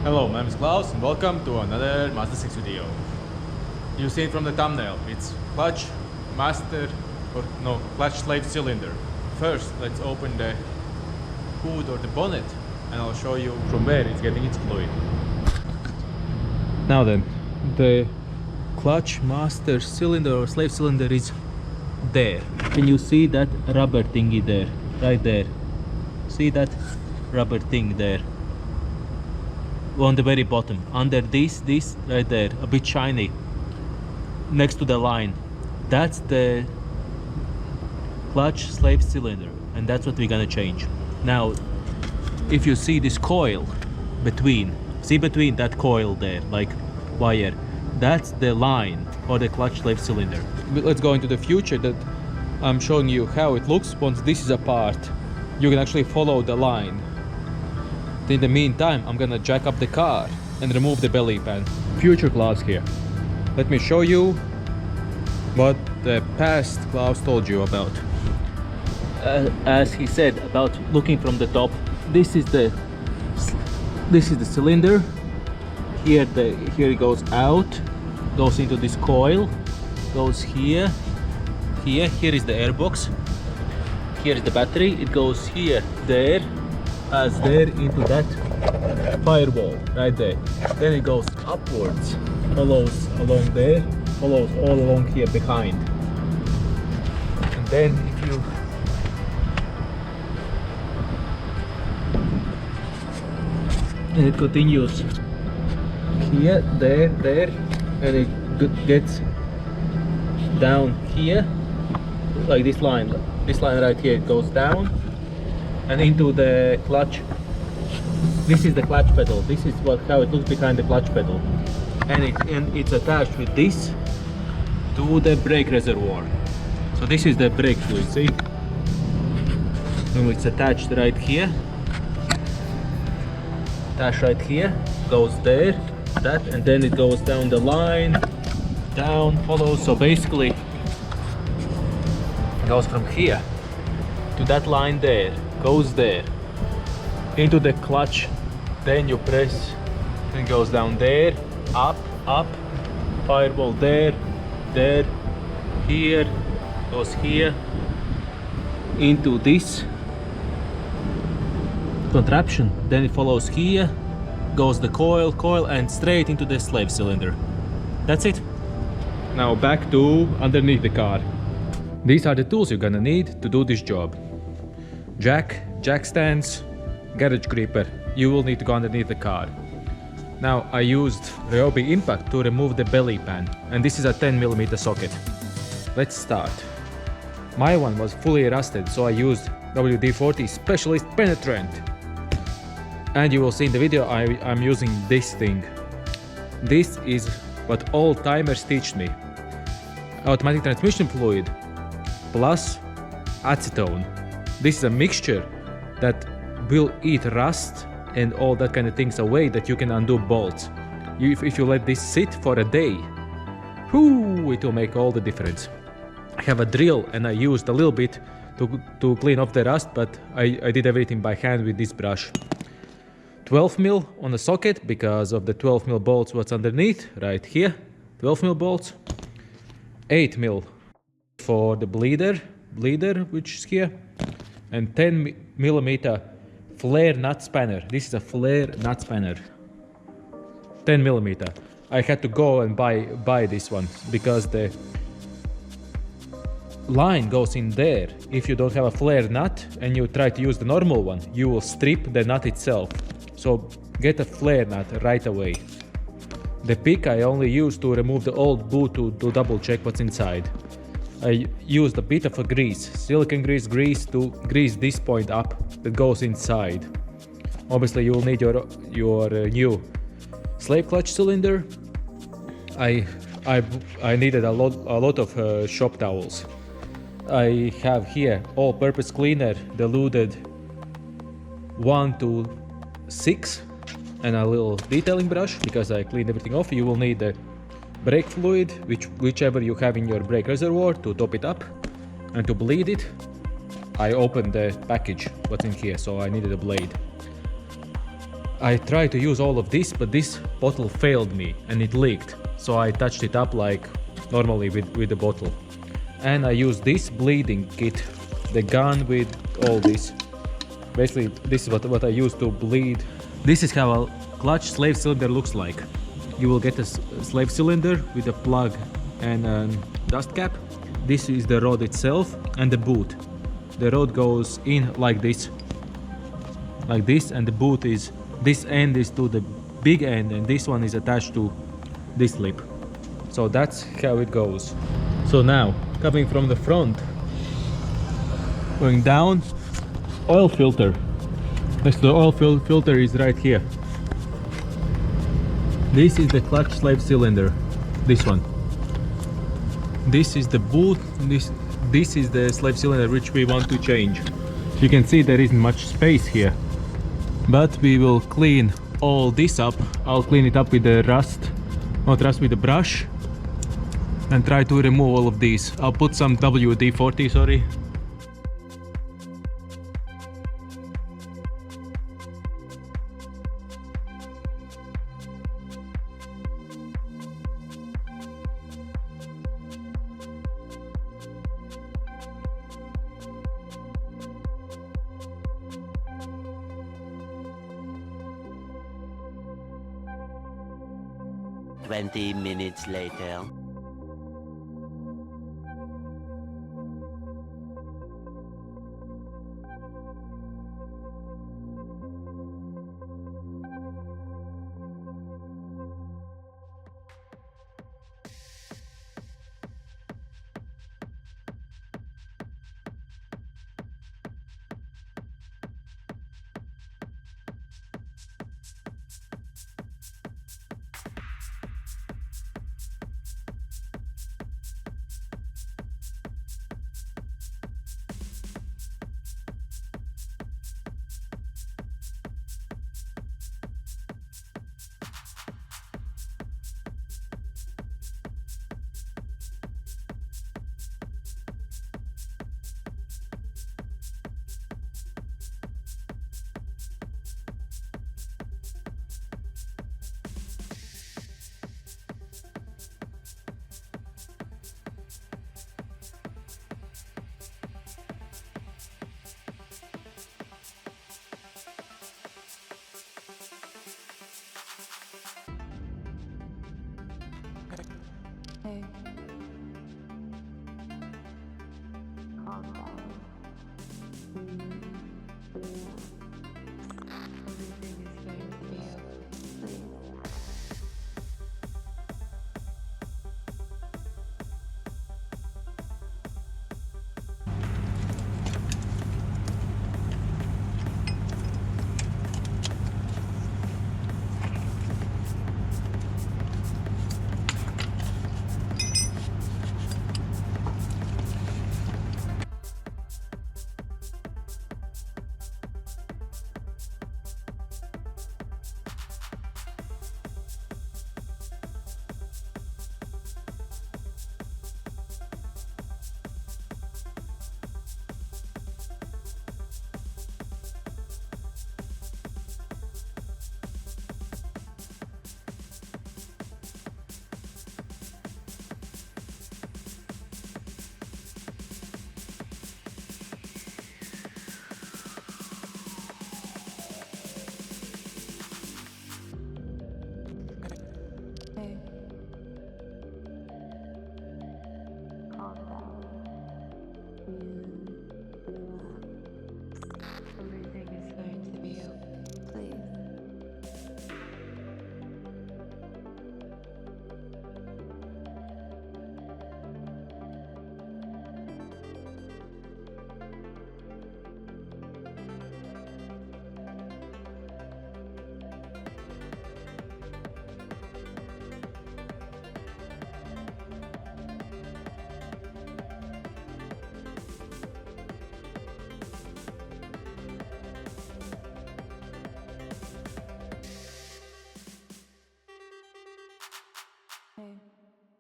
Hello, my name is Klavs and welcome to another Mazda 6 video. You see it from the thumbnail, it's clutch master or no, clutch slave cylinder. First, let's open the hood or the bonnet and I'll show you from where it's getting its fluid. Now then, the clutch master cylinder or slave cylinder is there. Can you see that rubber thingy there? Right there. See that rubber thing there? On the very bottom, under this right there, a bit shiny, next to the line. That's the clutch slave cylinder, and that's what we're gonna change. Now, if you see this coil between that coil there, like wire, that's the line or the clutch slave cylinder. Let's go into the future that I'm showing you how it looks once this is apart. You can actually follow the line. In the meantime, I'm gonna jack up the car and remove the belly pan. Future Klavs here. Let me show you what the past Klavs told you about. As he said about looking from the top, this is the cylinder. Here it goes out, goes into this coil, goes here. Here is the airbox. Here is the battery. It goes here, there, as there into that firewall right there. Then it goes upwards, follows along there, follows all along here behind. And then if you and it continues here, there, and it gets down here, like this line right here. It goes down and into the clutch. This is the clutch pedal. This is how it looks behind the clutch pedal, and it's attached with this to the brake reservoir. So this is the brake fluid, see? And it's attached right here. Attached right here, goes there, that, and then it goes down the line, down, follows. So basically, it goes from here to that line there, goes there into the clutch, then you press and it goes down there, up, firewall there, here, goes here into this contraption, then it follows here, goes the coil and straight into the slave cylinder. That's it. Now back to underneath the car. These are the tools you're gonna need to do this job. Jack stands, garage gripper. You will need to go underneath the car. Now I used Ryobi Impact to remove the belly pan, and this is a 10mm socket. Let's start. My one was fully rusted, so I used WD-40 Specialist Penetrant. And you will see in the video I'm using this thing. This is what all timers teach me. Automatic transmission fluid plus acetone. This is a mixture that will eat rust and all that kind of things away, that you can undo bolts. If you let this sit for a day, it will make all the difference. I have a drill and I used a little bit to clean off the rust, but I did everything by hand with this brush. 12mm on the socket because of the 12mm bolts what's underneath, right here, 12mm bolts. 8mm for the bleeder which is here, and 10mm flare nut spanner. This is a flare nut spanner, 10mm. I had to go and buy this one because the line goes in there. If you don't have a flare nut and you try to use the normal one, you will strip the nut itself. So get a flare nut right away. The pick I only used to remove the old boot to double check what's inside. I used a bit of a grease, silicone grease to grease this point up that goes inside. Obviously you will need your new slave clutch cylinder. I needed a lot of shop towels. I have here all-purpose cleaner diluted 1 to 6 and a little detailing brush because I cleaned everything off. You will need the brake fluid, whichever you have in your brake reservoir, to top it up, and to bleed it I opened the package what's in here, so I needed a blade. I tried to use all of this, but this bottle failed me and it leaked. So I touched it up like normally with the bottle. And I used this bleeding kit, the gun with all this. Basically, this is what I use to bleed. This is how a clutch slave cylinder looks like. You will get a slave cylinder with a plug and a dust cap. This is the rod itself and the boot. The rod goes in like this, and the boot is, this end is to the big end and this one is attached to this lip. So that's how it goes. So now, coming from the front, going down, oil filter. Next to the oil filter is right here. This is the clutch slave cylinder, this one. This is the boot, this is the slave cylinder which we want to change. You can see there isn't much space here, but we will clean all this up. I'll clean it up with the with the brush, and try to remove all of these. I'll put some WD-40, sorry. Twenty minutes later. Hey. Calm down. Everything is going to be okay. Please. Hey. Calm down. Everything is going to be okay. Please. Hey.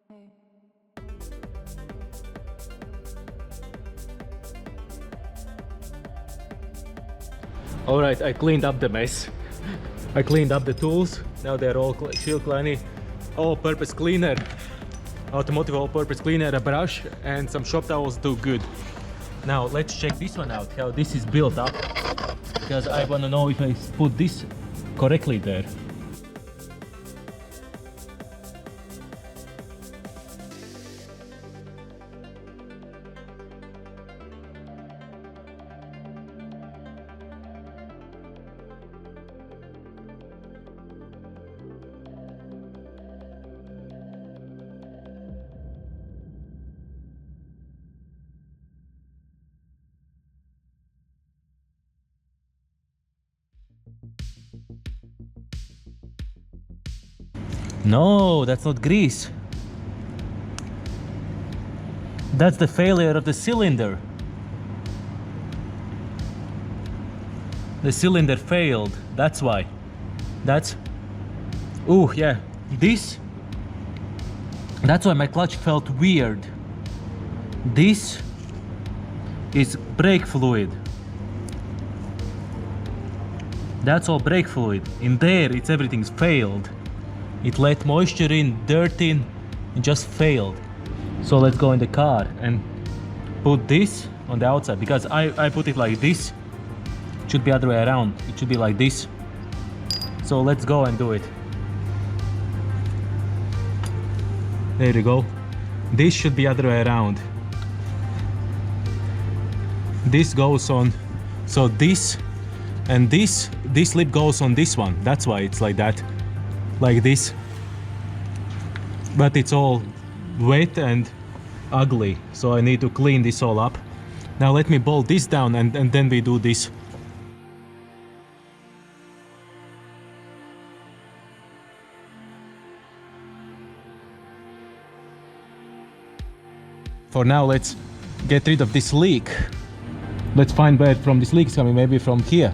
Hey. Alright, I cleaned up the mess. I cleaned up the tools. Now they're all chill clean. All-purpose cleaner, automotive all-purpose cleaner, a brush and some shop towels do good. Now let's check this one out, how this is built up, because I want to know if I put this correctly there. No, that's not grease. That's the failure of the cylinder. The cylinder failed, that's why. That's... Ooh, yeah. That's why my clutch felt weird. This is brake fluid. That's all brake fluid. In there, everything's failed. It let moisture in, dirt in, it just failed. So let's go in the car and put this on the outside, because I put it like this. It should be other way around. It should be like this. So let's go and do it. There you go. This should be other way around. This goes on, so this and this lip goes on this one. That's why it's like that. Like this, but it's all wet and ugly, so I need to clean this all up. Now let me bolt this down and then we do this. For now, let's get rid of this leak. Let's find where from this leak is coming, maybe from here.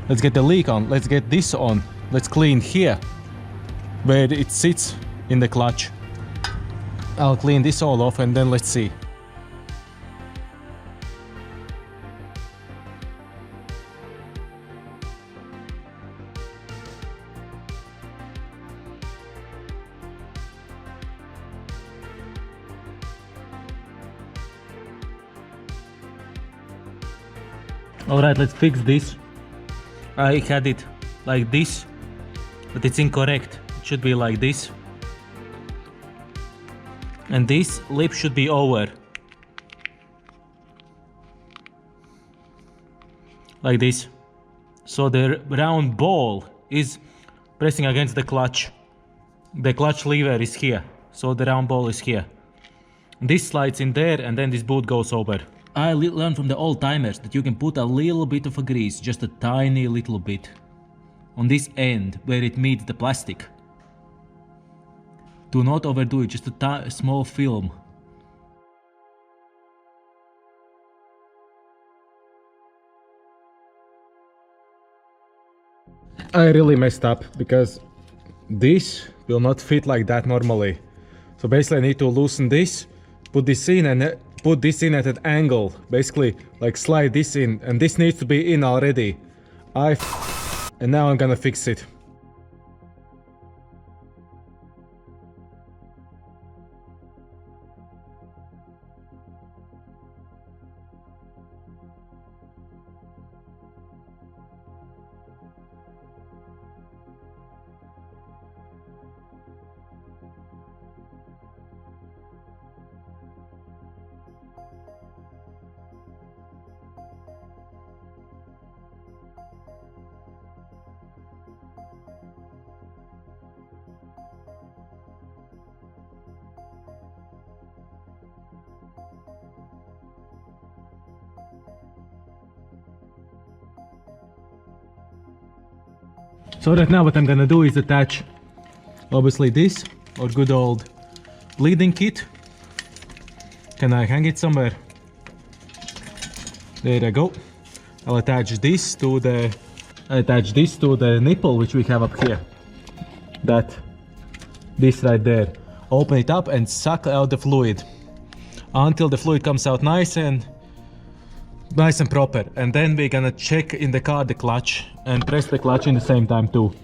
Let's get the leak on, let's get this on, let's clean here where it sits in the clutch. I'll clean this all off and then let's see. Alright, let's fix this. I had it like this, but it's incorrect. It should be like this. And this lip should be over. Like this. So the round ball is pressing against the clutch. The clutch lever is here. So the round ball is here. This slides in there and then this boot goes over. I learned from the old timers that you can put a little bit of a grease, just a tiny little bit, on this end where it meets the plastic. Do not overdo it, just a small film. I really messed up because this will not fit like that normally. So basically I need to loosen this, put this in and put this in at an angle. Basically like slide this in, and this needs to be in already. And now I'm gonna fix it. So right now what I'm gonna do is attach obviously this, or good old bleeding kit. Can I hang it somewhere? There I go. I'll attach this to the nipple which we have up here. This right there. Open it up and suck out the fluid until the fluid comes out nice and nice and proper. And then we're gonna check in the car the clutch and press the clutch in the same time too.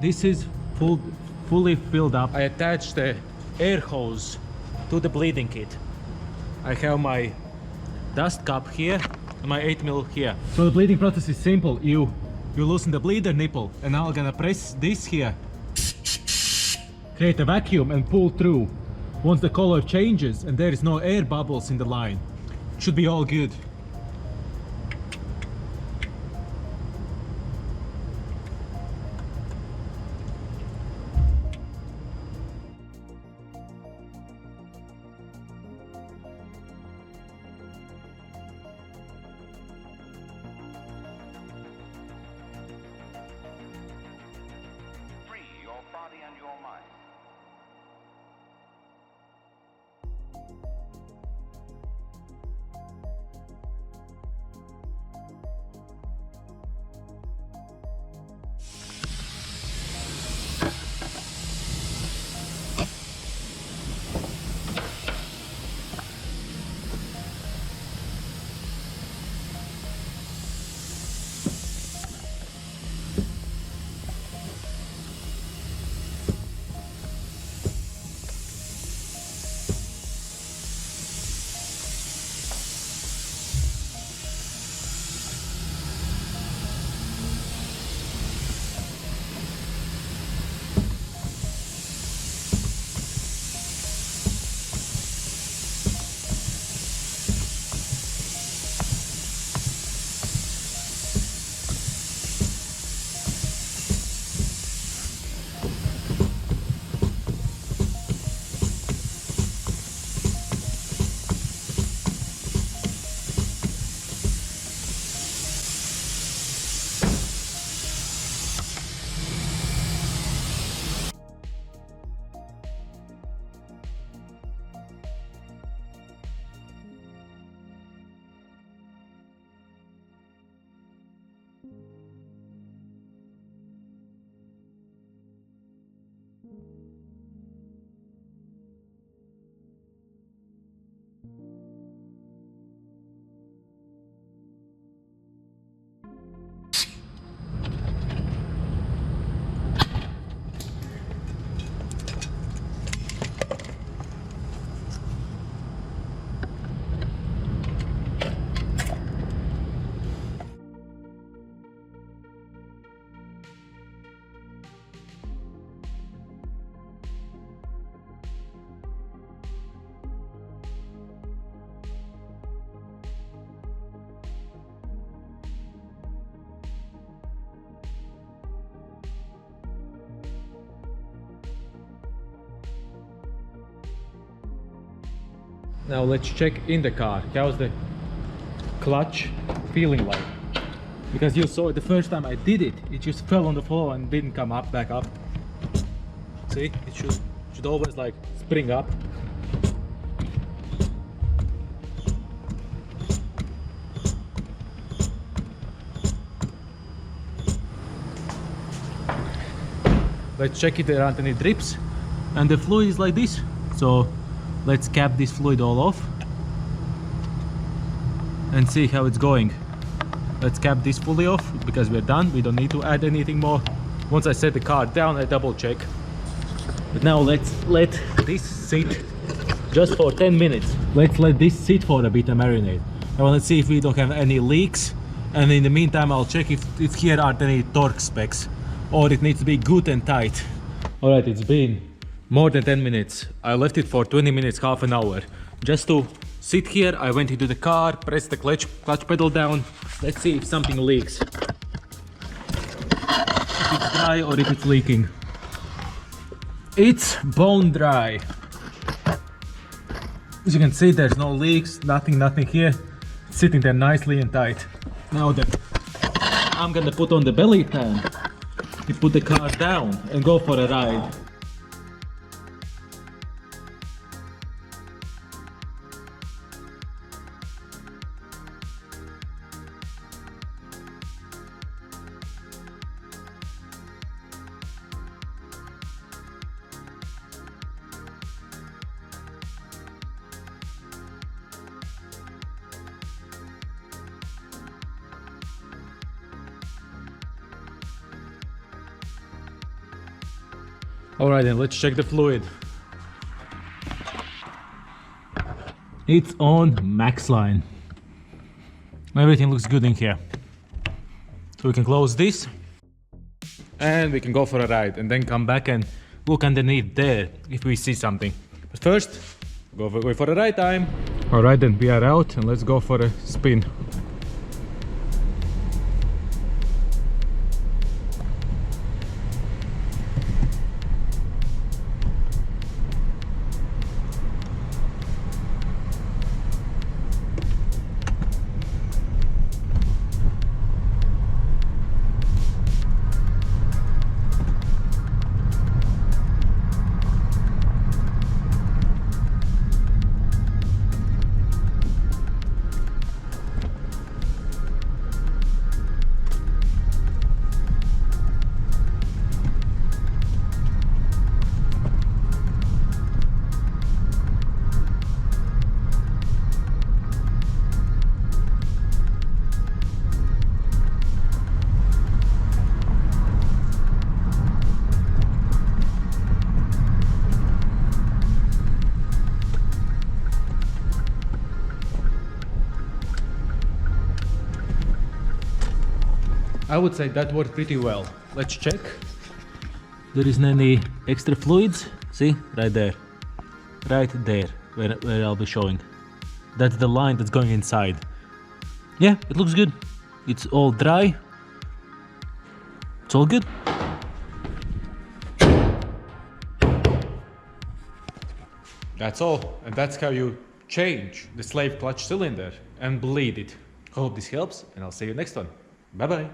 This is fully filled up. I attached the air hose to the bleeding kit. I have my dust cup here and my 8mm here. So the bleeding process is simple. You loosen the bleeder nipple and now I'm gonna press this here. Create a vacuum and pull through. Once the color changes and there is no air bubbles in the line, it should be all good. Now let's check in the car. How's the clutch feeling like? Because you saw it the first time I did it, it just fell on the floor and didn't come up back up. See, it should always like spring up. Let's check it around any drips, and the fluid is like this. So let's cap this fluid all off and see how it's going. Let's cap this fully off because we're done. We don't need to add anything more. Once I set the car down, I double check. But now let's let this sit just for 10 minutes. Let's let this sit for a bit and marinate. I want to see if we don't have any leaks, and in the meantime I'll check if here are any torque specs or it needs to be good and tight. Alright, it's been more than 10 minutes. I left it for 20 minutes, half an hour. Just to sit here, I went into the car, pressed the clutch pedal down. Let's see if something leaks. If it's dry or if it's leaking. It's bone dry. As you can see, there's no leaks, nothing here. It's sitting there nicely and tight. Now I'm gonna put on the belly pan. You put the car down and go for a ride. Alright then, let's check the fluid. It's on max line. Everything looks good in here. So we can close this and we can go for a ride and then come back and look underneath there if we see something. But first, go for a ride time. Alright then, we are out and let's go for a spin. I would say that worked pretty well. Let's check. There isn't any extra fluids. See, right there, where I'll be showing. That's the line that's going inside. Yeah, it looks good. It's all dry. It's all good. That's all, and that's how you change the slave clutch cylinder and bleed it. Hope this helps, and I'll see you next one. Bye bye.